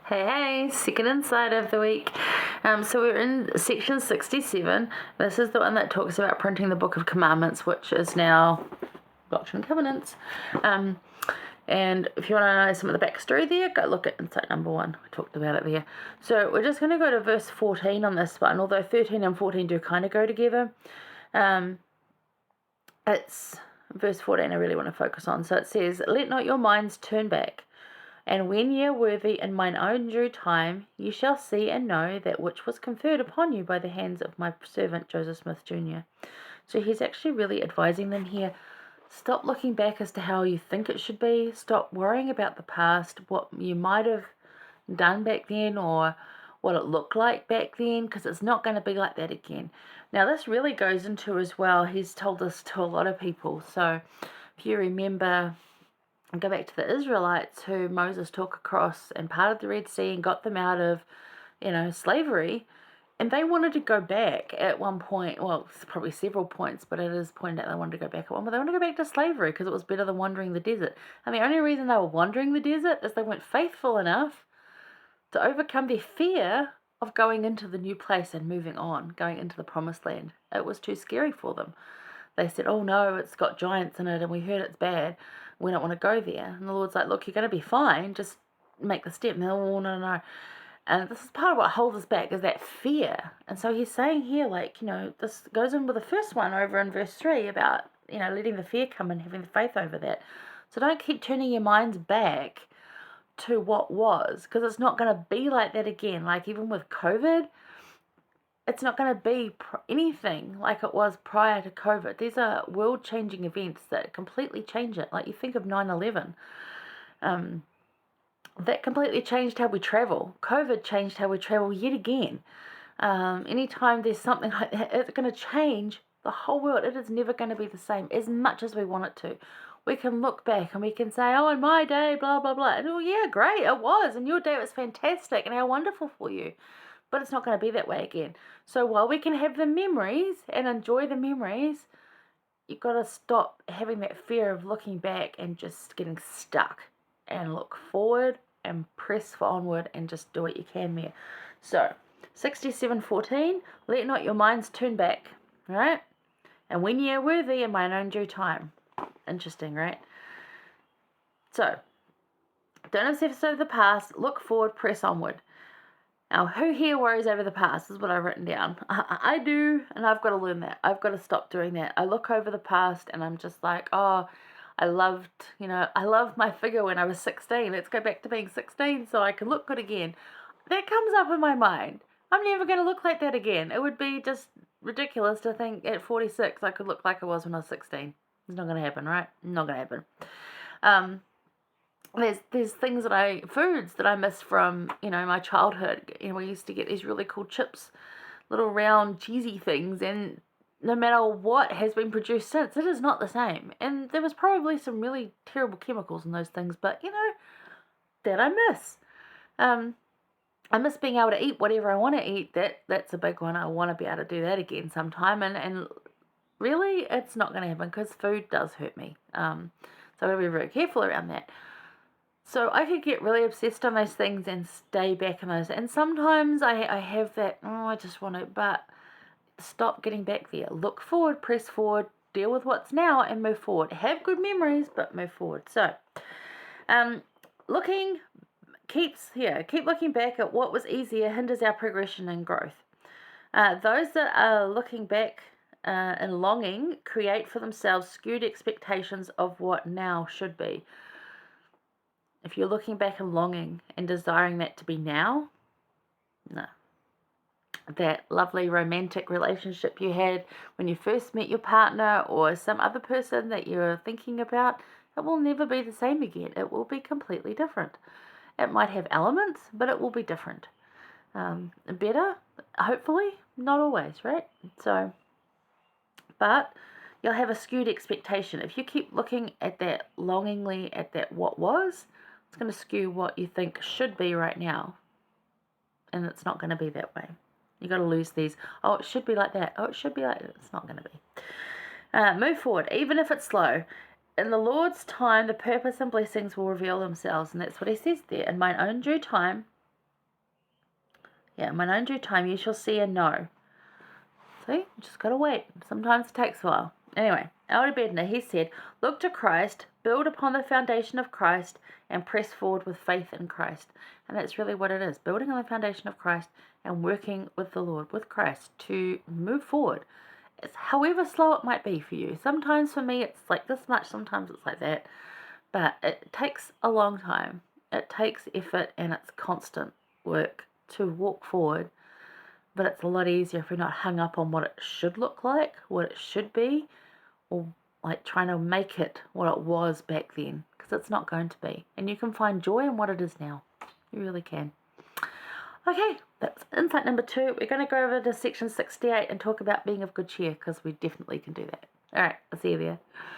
Hey, second insight of the week. So we're in section 67. This is the one that talks about printing the Book of Commandments, which is now Doctrine and Covenants. And if you want to know some of the backstory there, go look at insight number 1. We talked about it there. So we're just going to go to verse 14 on this one, although 13 and 14 do kind of go together. It's verse 14 I really want to focus on. So it says, "Let not your minds turn back. And when ye are worthy in mine own due time, ye shall see and know that which was conferred upon you by the hands of my servant Joseph Smith Jr." So he's actually really advising them here. Stop looking back as to how you think it should be. Stop worrying about the past, what you might have done back then or what it looked like back then, because it's not going to be like that again. Now this really goes into as well, he's told this to a lot of people. So if you remember, and go back to the Israelites who Moses took across and parted the Red Sea and got them out of, slavery. And they wanted to go back at one point. Well, it's probably several points, but it is pointed out they wanted to go back at one. But they wanted to go back to slavery because it was better than wandering the desert. And the only reason they were wandering the desert is they weren't faithful enough to overcome their fear of going into the new place and moving on, going into the promised land. It was too scary for them. They said, "Oh no, it's got giants in it and we heard it's bad. We don't want to go there." And the Lord's like, "Look, you're going to be fine. Just make the step." And they're, "Oh, no. And this is part of what holds us back, is that fear. And so he's saying here, this goes in with the first one over in verse 3 about, letting the fear come and having the faith over that. So don't keep turning your minds back to what was, because it's not going to be like that again. Like even with COVID, it's not going to be anything like it was prior to COVID. These are world-changing events that completely change it. Like you think of 9/11. That completely changed how we travel. COVID changed how we travel yet again. Anytime there's something like that, it's going to change the whole world. It is never going to be the same as much as we want it to. We can look back and we can say, "Oh, in my day, blah, blah, blah." And, "Oh, yeah, great, it was. And your day was fantastic and how wonderful for you." But it's not going to be that way again. So while we can have the memories and enjoy the memories, you've got to stop having that fear of looking back and just getting stuck, and look forward and press for onward and just do what you can there. So 67:14, "Let not your minds turn back," right? "And when ye are worthy in mine own due time." Interesting, right? So don't obsess over the past, look forward, press onward. Now, who here worries over the past? This is what I've written down. I do, and I've got to learn that. I've got to stop doing that. I look over the past, and I'm just like, "Oh, I loved my figure when I was 16. Let's go back to being 16 so I can look good again." That comes up in my mind. I'm never going to look like that again. It would be just ridiculous to think at 46 I could look like I was when I was 16. It's not going to happen, right? Not going to happen. There's foods that I miss from, my childhood. We used to get these really cool chips, little round cheesy things, and no matter what has been produced since, it is not the same. And there was probably some really terrible chemicals in those things, but that I miss. I miss being able to eat whatever I want to eat. That's a big one. I want to be able to do that again sometime, and really it's not going to happen because food does hurt me. So I've got to be very careful around that. So I could get really obsessed on those things and stay back in those. And sometimes I have that, I just want to, but stop getting back there. Look forward, press forward, deal with what's now and move forward. Have good memories, but move forward. So, keep looking back at what was easier hinders our progression and growth. Those that are looking back and longing create for themselves skewed expectations of what now should be. If you're looking back and longing and desiring that to be now, no. That lovely romantic relationship you had when you first met your partner or some other person that you're thinking about, it will never be the same again. It will be completely different. It might have elements, but it will be different. Better, hopefully, not always, right? So, but you'll have a skewed expectation. If you keep looking at that longingly, at that what was, it's going to skew what you think should be right now. And it's not going to be that way. You got to lose these, "Oh, it should be like that. Oh, it should be like that." It's not going to be. Move forward, even if it's slow. In the Lord's time, the purpose and blessings will reveal themselves. And that's what he says there. "In mine own due time, Yeah, in mine own due time you shall see and know. See, you just gotta wait. Sometimes it takes a while. Anyway, Elder Bedner, he said, look to Christ, build upon the foundation of Christ, and press forward with faith in Christ. And that's really what it is, building on the foundation of Christ and working with the Lord, with Christ, to move forward. It's however slow it might be for you. Sometimes for me it's like this much, sometimes it's like that. But it takes a long time. It takes effort and it's constant work to walk forward. But it's a lot easier if we're not hung up on what it should look like, what it should be, or like trying to make it what it was back then, because it's not going to be. And you can find joy in what it is now. You really can. Okay, that's insight number 2. We're going to go over to section 68 and talk about being of good cheer, because we definitely can do that. All right, I'll see you there.